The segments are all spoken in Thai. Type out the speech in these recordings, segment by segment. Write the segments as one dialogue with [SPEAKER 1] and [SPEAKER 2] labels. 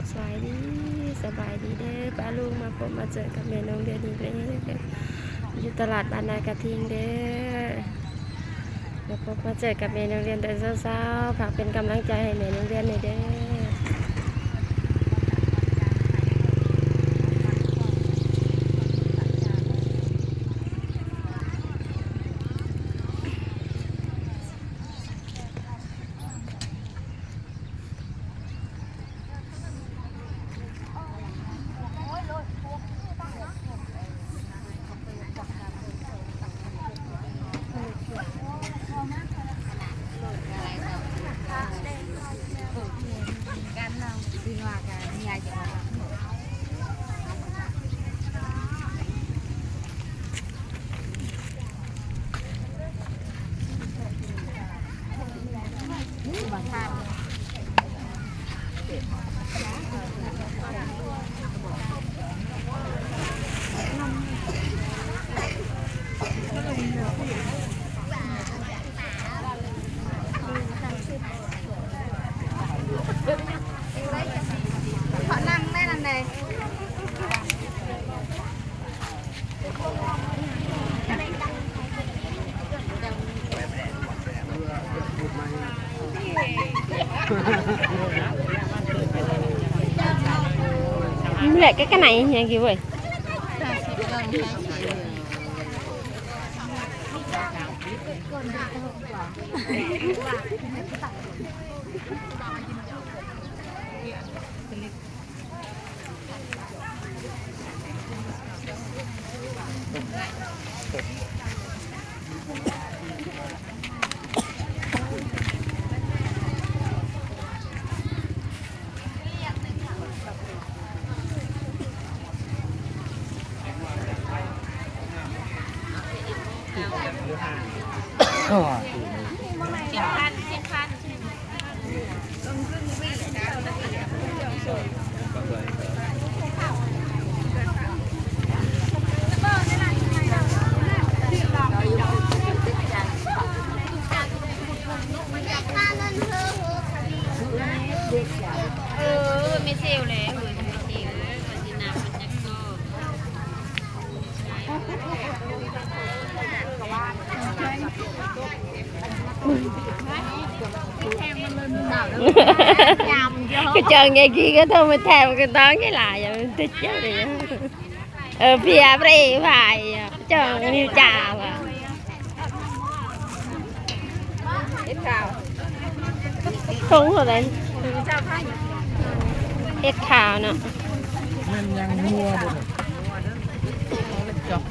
[SPEAKER 1] สบายดีสบายดีเด้อป้าลุงมาพบมาเจอกับแม่น้องเดือนอีกแล้วอยู่ตลาดบ้านนากระทิงเด้อมาพบมาเจอกับแม่น้องเดือนแต่เช้าๆฝากเป็นกำลังใจให้แม่น้องเดือนหน่อยเด้อ
[SPEAKER 2] กันเราดีว่ากันมีอะไรจะบอกบ้านขอนั่งได้นั่นเลย
[SPEAKER 1] lại cái này nha kìa ơi
[SPEAKER 2] ไม่เซลเลยไม่เซลเลยก่อนที่น้ำมันจะโต
[SPEAKER 1] cái chân nghe kia cái thôi mình theo cái tón cái lại rồi mình thích chứ đi phía đây phải chân như trà mà không rồi đấy ít khảo nè
[SPEAKER 3] มันยังนัวบ่จบ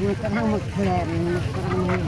[SPEAKER 3] มันกระทั่งหมดแผลมันกระทั่งมัน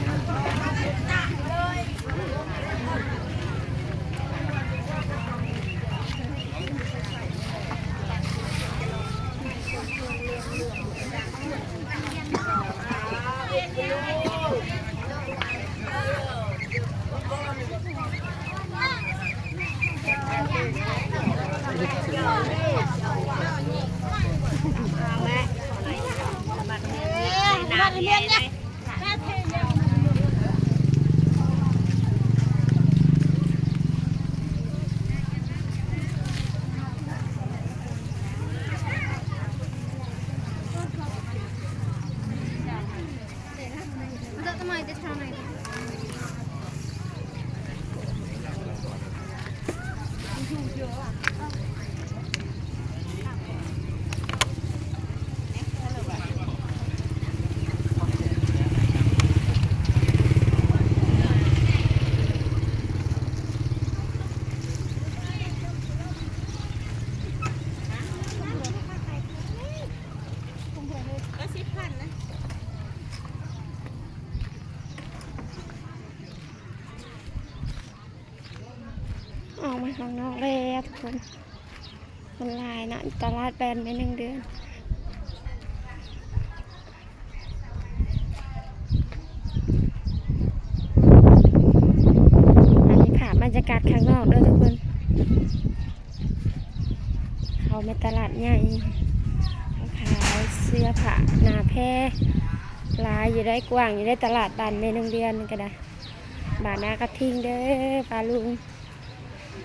[SPEAKER 2] 10,000นะ
[SPEAKER 1] มาข้างนอกแล้วทุกคนมันลายนะตลาดแบนไป1 เดือนอันนี้ค่ะบรรยากาศข้างนอกด้วยทุกคนเขาไม่ตลาดใหญ่ขายเสื้อผ้าหนาแพร่ลายอยู่ได้กว้างอยู่ได้ตลาดบ้านในโรงเรียนนี่ก็ได้บ้านนากระทิงเด้อปลาลุง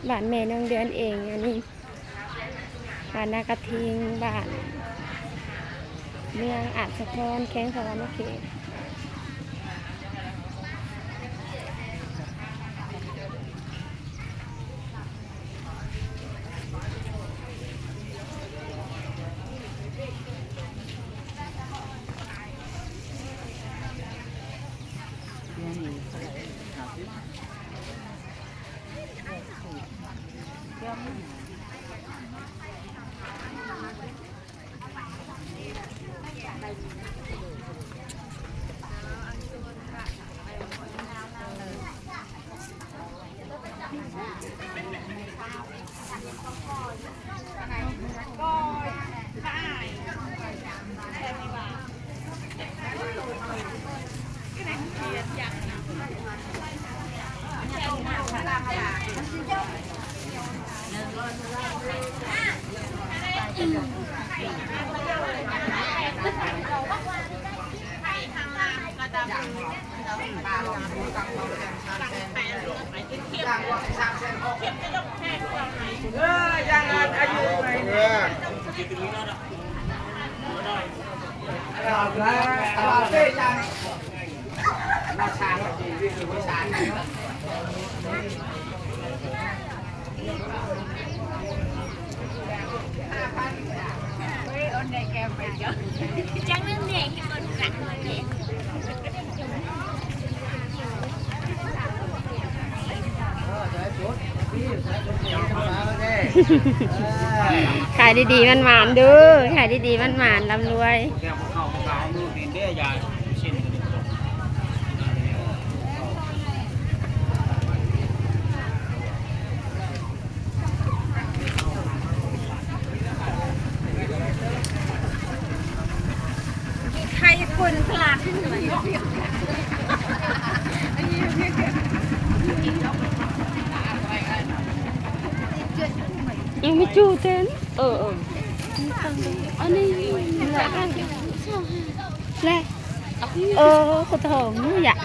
[SPEAKER 1] บ้านแม่น้องเดือนเองอันนี้บ้านนากระทิงบ้านเมืองอาจสะพรแข้งสวรรค์เขต
[SPEAKER 2] จังนึงเนี่ยที่คนรักมันเนี่ย
[SPEAKER 1] ขายดีๆมันหมานดูขายดีๆมันหมานร่ำรวย
[SPEAKER 2] ใครคนตลาดที่ไหน
[SPEAKER 1] ยังไม่จูเต้นอันนี้แหละแหละคนทองนี่อยาก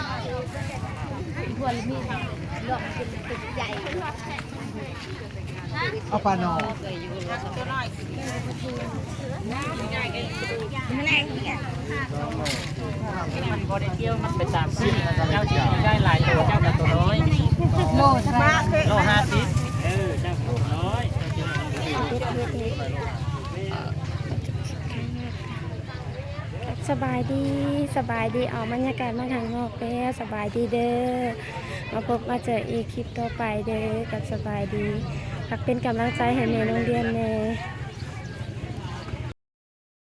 [SPEAKER 3] เอาปลาหนอมันบอดี้เที่ยวมันเป็นตามที่เจ้าที่ได้หลายตัวเจ้ากับตัวน้อยโล50เจ้าตัวน้อย
[SPEAKER 1] สบายดีออกบรรยากาศมาทางนอกแล้วสบายดีเด้อมาพบมาเจออีกคลิปต่อไปเด้อกับสบายดีฝากเป็นกำลังใจให้แม่โรงเรียนแน่